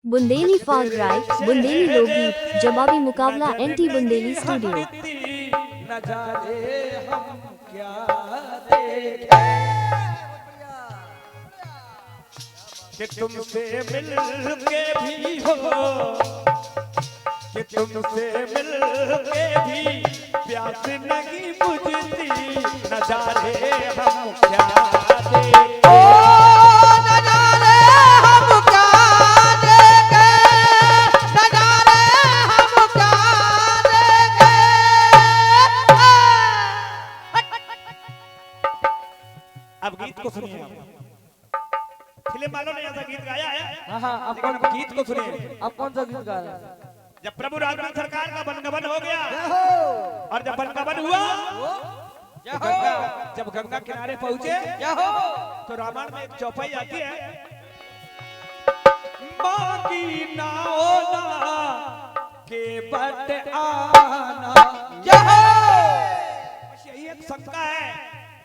बुंदेली फाग राय, बुंदेली लोकगीत, जवाबी मुकाबला एनटी बुंदेली स्टूडियो। नजारे हम क्या देखें कि तुमसे मिल के भी हो, कि तुमसे मिल के भी प्यास नहीं बुझती, नजारे हम क्या देखें। अब गीत को सुनिए। फिल्म वालों ने ऐसा गीत गाया है। हाँ, अब लेकिन अब गीत को सुनिए। अब कौन सा गीत गा रहे हैं? जब प्रभु राजमान सरकार का वनगमन हो गया और जब वनगमन हुआ तो जब गंगा किनारे पहुंचे तो रामायण में एक चौपाई आती है, मांगी नाओ ना के बट आना। यही एक शंका है,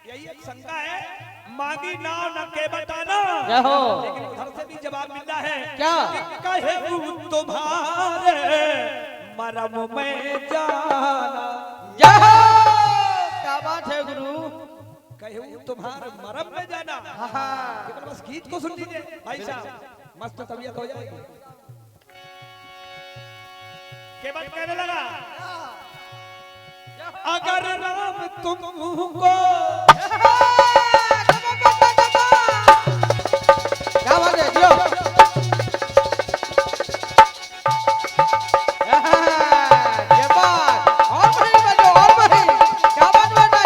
यही एक शंका है, मांगी नाव न के बताना, लेकिन उधर से भी जवाब मिलता है क्या? कि कहे तुम्हारे मरम में जाना। क्या बात है गुरु? कहे तुम्हारे मरम में जाना। केवल बस गीत को सुन लीजिए भाई साहब, मस्त तबीयत हो जाएगी। केवल कहने लगा, अगर राम तुमको क्या बात है जियो? ये बात और बड़ी बजो और बड़ी। क्या बात बेटा?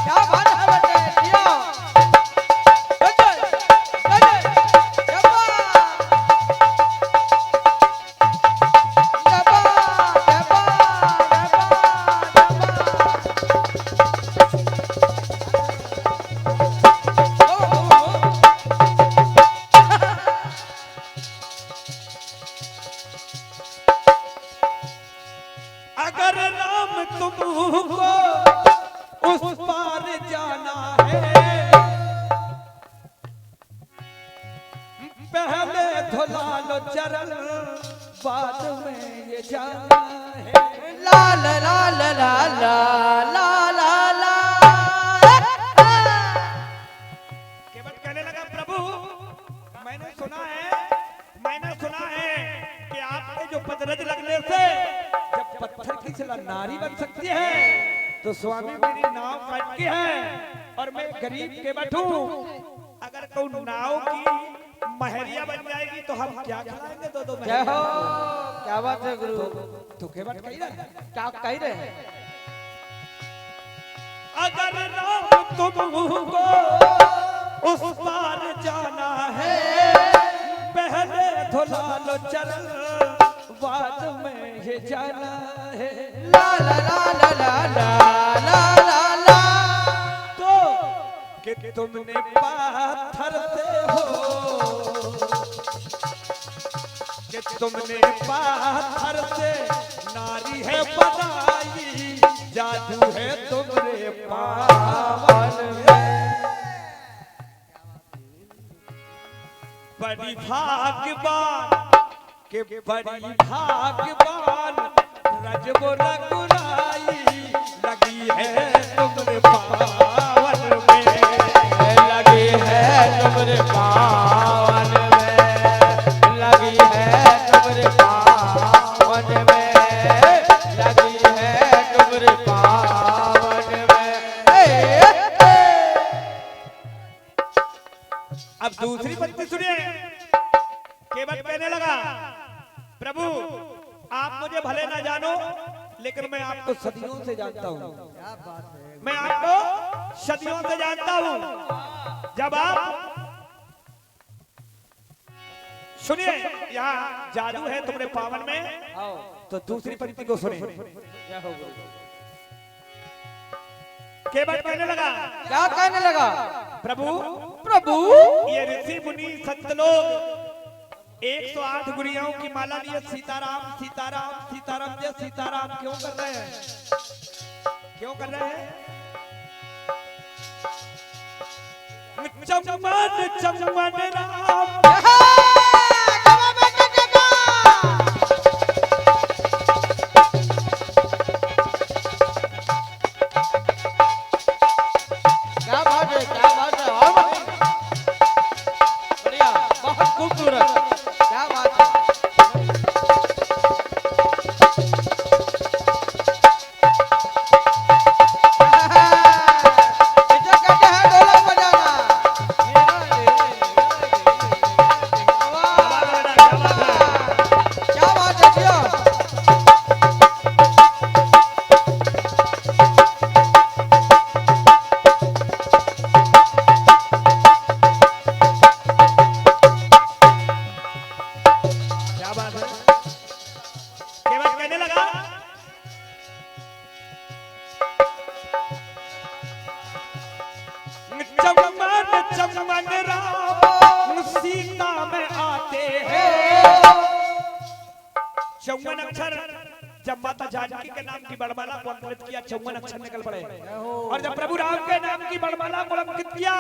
क्या बात है बेटे? जियो अगर राम तुमको उस पार जाना है, पहले धुला लो चरण, बाद में ये जाना है। ला ला ला ला ला ला ला ला। केवल कहने लगा, प्रभु मैंने सुना है कि आपके जो पदरज लगने से जब पत्थर की सिला नारी बन सकती है, तो स्वामी मेरी नाव काट की है और मैं गरीब के बैठू, अगर कोई नाव की महरिया बन जाएगी तो हम क्या खिलाएंगे? दो जय हो। क्या बात है गुरु? तो केवल कही रहा है, क्या कह रहे हैं? अगर राम तुमको उस पार जाना है, पहले धुला लो चरण, बाद में ये जाना है। ला ला ला ला ला ला ला ला ला। तो कि तुमने पाथर से हो, कि तुमने पाथर से नारी है बनाई, जादू है तुम्हारे पावन में। बड़ी भाग्यवान के बड़ी भाग्यवान, रजबो रघुराई लगी है तुम्हारे पावन में, लगी है तुम्हारे पावन में, लगी है तुम्हारे पावन में, लगी है तुम्हारे पावन में। अब दूसरी पंक्ति सुनिए। केवल कहने लगा, प्रभु आप मुझे भले ना जानो, लेकिन मैं आपको सदियों से जानता हूँ। मैं आपको सदियों से जानता हूँ। जब आप सुनिए, यहाँ जादू है तुम्हारे पावन में, तो दूसरी पंक्ति को सुनिए। केवल कहने लगा, क्या कहने लगा? प्रभु प्रभु ये ऋषि मुनि संत लोग 108 गुड़ियाओं की माला लिए सीताराम सीताराम सीताराम जय सीताराम क्यों कर रहे हैं? क्यों कर रहे हैं? चमन चमन राम क्या बात है, क्या बात है। और भाई बढ़िया, बहुत खूबसूरत, क्या बात है। इसे कहते हैं ढोलक बजाना। वाह, क्या बात है जियो। क्या बात है केवल कहने लगा चमन चमन राम सीता में आते हैं। चौवन अक्षर जब माता जानकी के नाम की बड़माला को अंकित किया, चौवन अक्षर निकल पड़े। और जब प्रभु राम के नाम की बड़माला को अंकित किया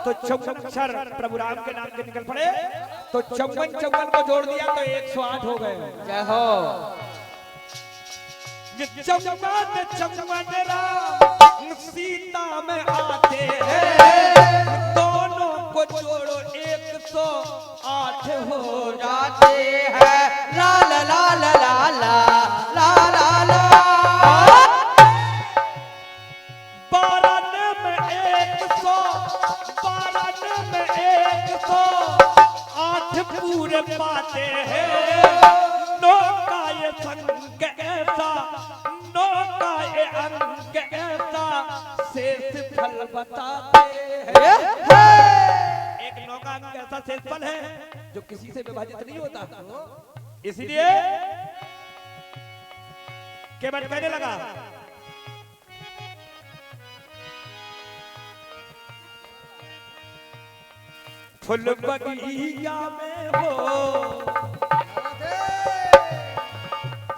तो चौवन अक्षर प्रभु राम के नाम के निकल पड़े। तो चौवन चौवन को जोड़ दिया तो 108 हो गए। जय हो। चमन चमन राम सीता में आते हैं, दोनों को जोड़ो 108 हो जाते हैं। ला ला ला ला ला ला ला ला ला। बारन में 108 पूरे पाते हैं। नौ का ये संग ऐसा, नौ का ये अंक ऐसा, शेष फल बताते हैं। एक नौ का अंक ऐसा शेष फल है जो किसी से विभाजित नहीं होता। इसीलिए केवल कहने लगा फूल बगिया में हो,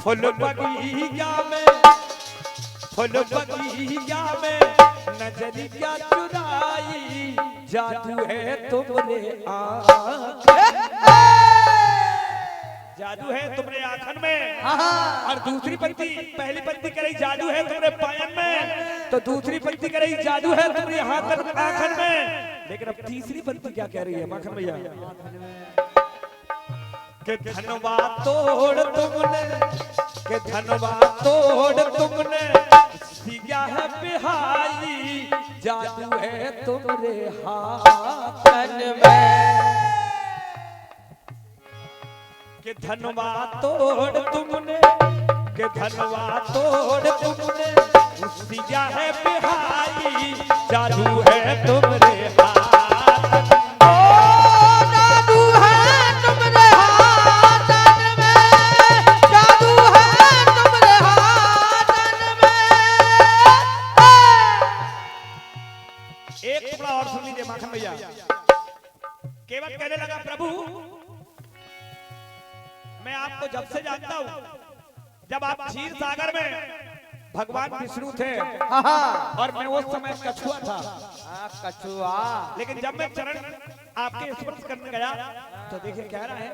फूल बगिया में, फूल बगिया में नजरिया चुराई, जादू है तुमरे जादू है तुमरे आंखन में। और दूसरी पंक्ति, पहली पंक्ति कह रही जादू है तुमरे पायन में, तो दूसरी पंक्ति कह रही जादू है तुम्हारे आंखन में। लेकिन अब तीसरी पंक्ति क्या कह रही है माखन भैया? के धनवा तोड़ तुमने, के धनवा तोड़ तुमने, सिया है बिहारी, जादू है तुमरे हाथन में। के धनवा तोड़ तुमने, के धनवा तोड़ तुमने, सिया है बिहारी, जादू है तुमरे हाथ। एक टुकड़ा और सुन लीजिए माखन भैया। केवल कहने लगा प्रभु मैं आपको जब से जानता हूं, जब आप क्षीर सागर में भगवान विष्णु थे और मैं उस समय कछुआ था। कछुआ। लेकिन जब मैं चरण आपके स्पर्श करने गया तो देखिए क्या रहा है,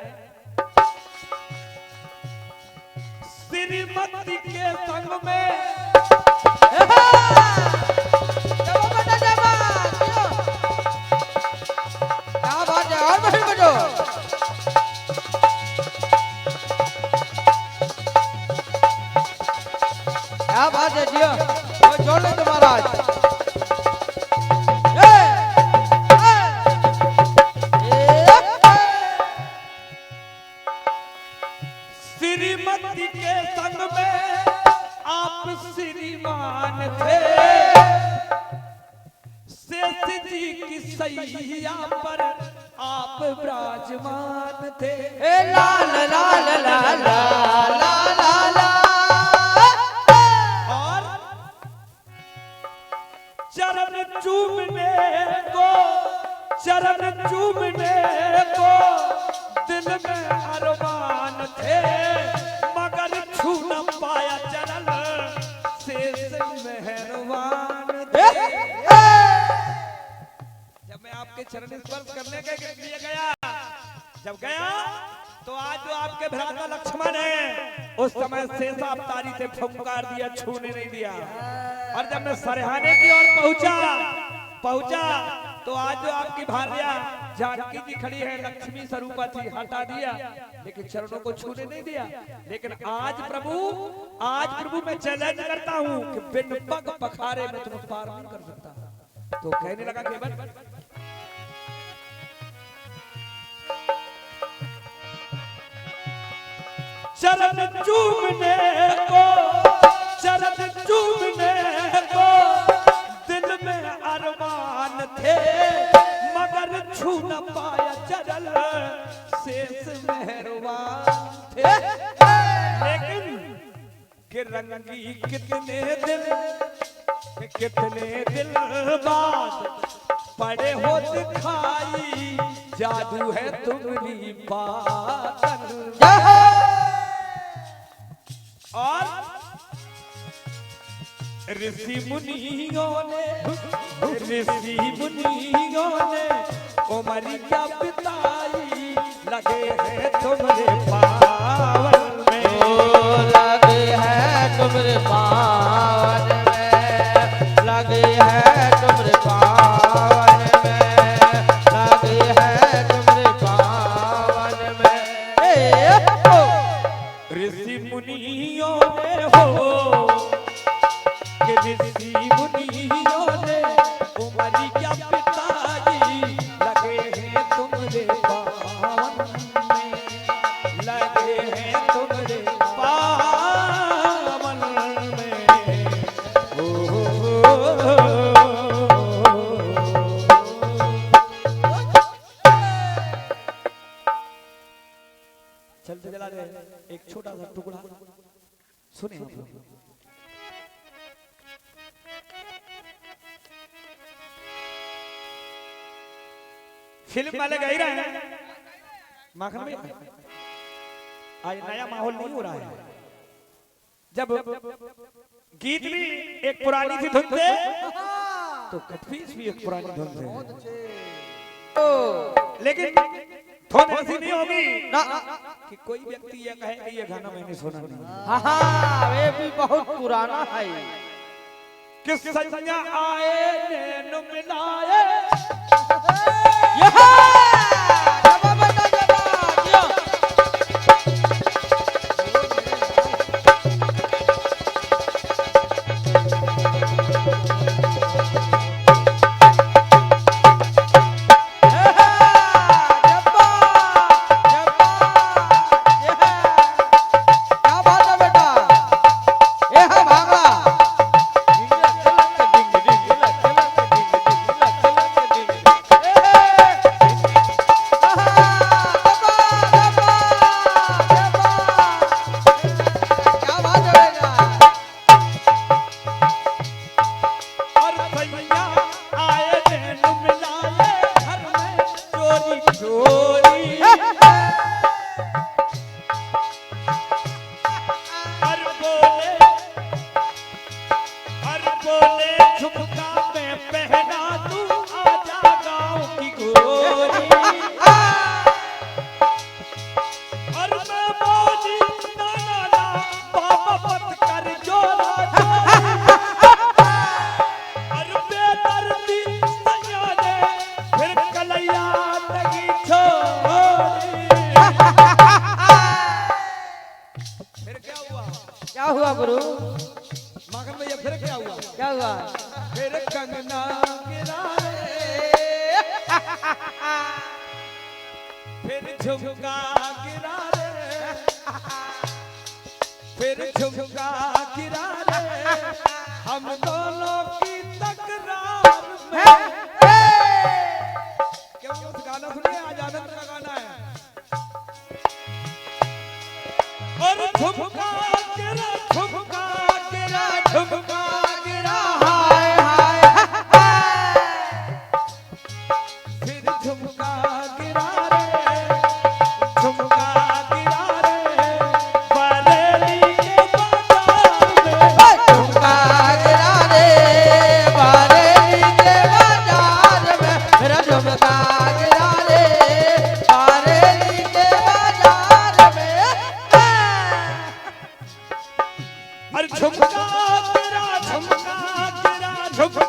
श्रीमती के संग में क्या बात है। और बड़ी बजो। क्या बात है जियो, वो जोड़ ले तुम्हारा आज। श्रीमती के संग में आप श्रीमान थे, शेष जी की सैया पर आप विराजमान थे। लाल लाल लाल लाल लाल। और चरण चूमने को, चरण चूमने को दिल में अरमान थे, मगर छू न पाया चरण, शेष मेहरबान थे। जब मैं आपके चरण स्पर्श करने के लिए गया। जब गया तो आज जो आपके भ्राता लक्ष्मण है उस समय शेष अवतारी से फुंकार दिया, छूने नहीं दिया। और जब मैं सरहाने की ओर पहुंचा तो आज जो आपकी भार्या जानकी जी खड़ी है, लक्ष्मी स्वरूपा थी, हटा दिया लेकिन चरणों को छूने नहीं दिया। लेकिन आज प्रभु मैं चैलेंज करता हूं कि बिन पग पखारे में तुम्हें पार नहीं कर सकता। तो कहने लगा केवल चरण चूमने को दिल में अरमान थे, मगर छू न पाया चरण शेष मेहरबान थे। लेकिन कि रंगी कितने दिल बाद पड़े हो दिखाई, जादू है तुम्हारी बात। और ऋषि मुनियों ने उमरी क्या बिताई, लगे हैं तुम्हारे पावन में, लगे हैं तुम्हारे पावन में, लगे हैं तुम्हारे पावन में, लगे हैं तुम्हारे पावन में। ऋषि मुनियों ने हो कि ऋषि मुनियों ने उमरी क्या पिताजी, लगे हैं तुम्हारे पावन में, लगे हैं तुम्हारे पावन में। चलते चला गए एक छोटा सा टुकड़ा सुने। फिल्म वाले गा ही रहे हैं माखन में, आज नया माहौल नहीं हो रहा है। जब गीत भी एक पुरानी सी धुन से तो कटपीस भी एक पुरानी धुन से, लेकिन धुन ऐसी नहीं होगी कि कोई व्यक्ति ये कहे कि ये गाना मैंने सुना नहीं। हाँ, वे भी बहुत पुराना है। किस संज्ञा आए नैन मिलाए, क्या हुआ गुरु? माखन भैया फिर क्या हुआ? क्या हुआ? फिर कंगना गिरा फिर झुमका गिरा रे, फिर झुमका गिरा रे, हम दोनों की तकरार में। क्यों उस गाना सुनिए, आज आनंद का गाना है। और झुमका गिरा, झुमका गिरा, झुमका गिरा, हाय हाय फिर झुमका गिरा रे, झुमका गिरा रे, बरेली के बाजार में। झुमका गिरा रे,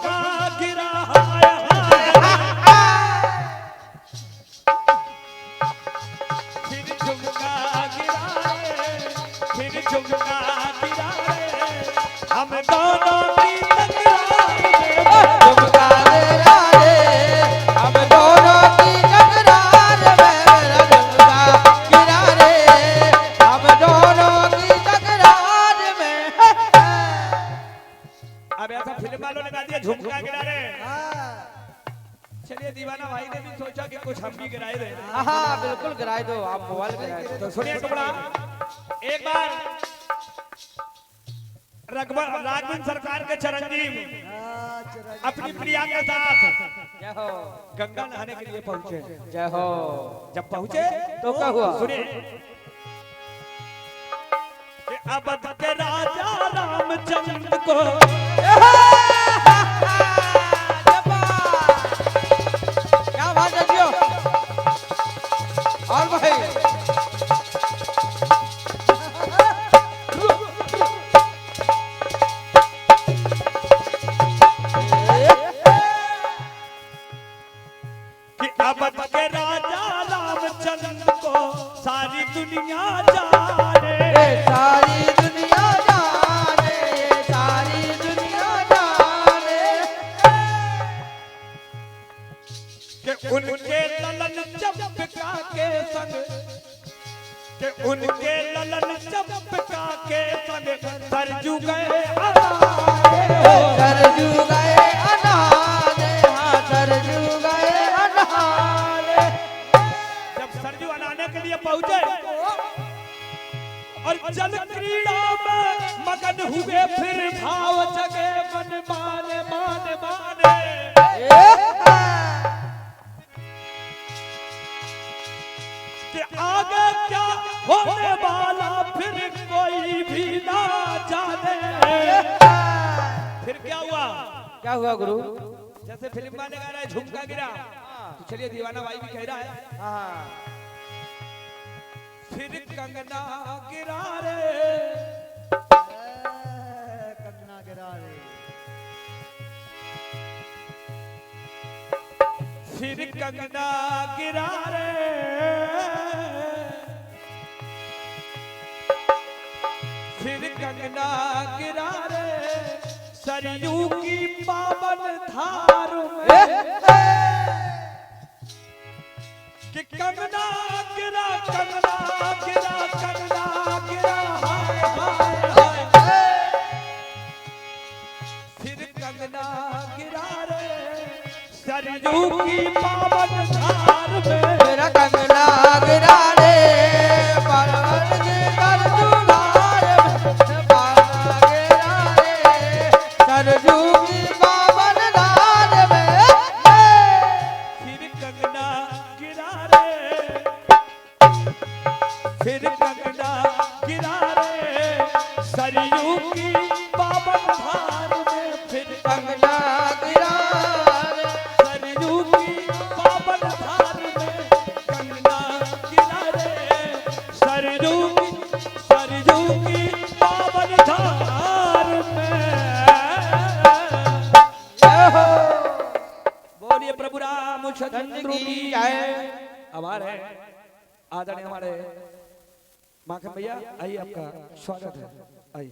झुमका गिरा हाय हाय फिर झुमका गिरा रे फिर झुमका गिरा रे हम दोनों की तकरार में झुमका गिरा रे हम दोनों की तकरार में झुमका गिरा रे हम दोनों की तकरार में। अब ऐसा फिल्म वालों ने गा दिया झुमका गिरा रे। चलिए दीवाना भाई ने भी सोचा कि कुछ हम भी गिराए दे। हाँ बिल्कुल गिराए दो, आप मोबाइल गिराए दो। तो सुनिए टुकड़ा, एक बार राघवन सरकार के चिरंजीव अपनी प्रिया के साथ जय हो गंगा नहाने के लिए पहुंचे। जय हो। जब पहुंचे तो क्या हुआ? सुनिए कि अवध के राजा रामचंद्र को क्या बात है जियो? और भाई कि अवध के राजा रामचंद्र को सारी दुनिया जाने सारी दुनिया जाने, सारी दुनिया जाने कि उनके ललन चंपका के संग कि उनके ललन चंपका के संग सरजू गए सरजू गए अनाने, हाँ सरजू गए अनाने। जब सरजू अनाने के लिए पहुंचे और जल क्रीड़ा में मगन हुए फिर भाव जगे मन माने माने माने कि आगे क्या होने वाला फिर कोई भी ना जाने। फिर क्या हुआ? क्या हुआ गुरु? जैसे फिल्म वाले गा रहा है झुमका गिरा, तो चलिए दीवाना भाई भी कह रहा है हाँ फिर कंगना गिरा रे कंगना गिरा रे। फिर कंगना गिरा रे फिर कंगना गिरा रे सरयू की पावन धार में कि कंगना गिरा कंगना गिरा कंगना गिरा हाय हाय हाय फिर कंगना गिरा रे सरयू की पावन धार में मेरा कंगना गिरा रे परवर के कर दुलार में पाना गिरा रे सरजू की पावन धार में। फिर कंगना गिरा रे फिर कंगना गिरा रे सरयू की पावन धार में फिर कंगना गिरा रे सरयू की पावन धार में कंगना गिरा रे सरयू की पावन धार में। जय हो बोलिए प्रभु रामचंद्र चंद्र की की जय। जय। हमारे आदरणीय हमारे माखन भैया आइए, आपका स्वागत है। आइए।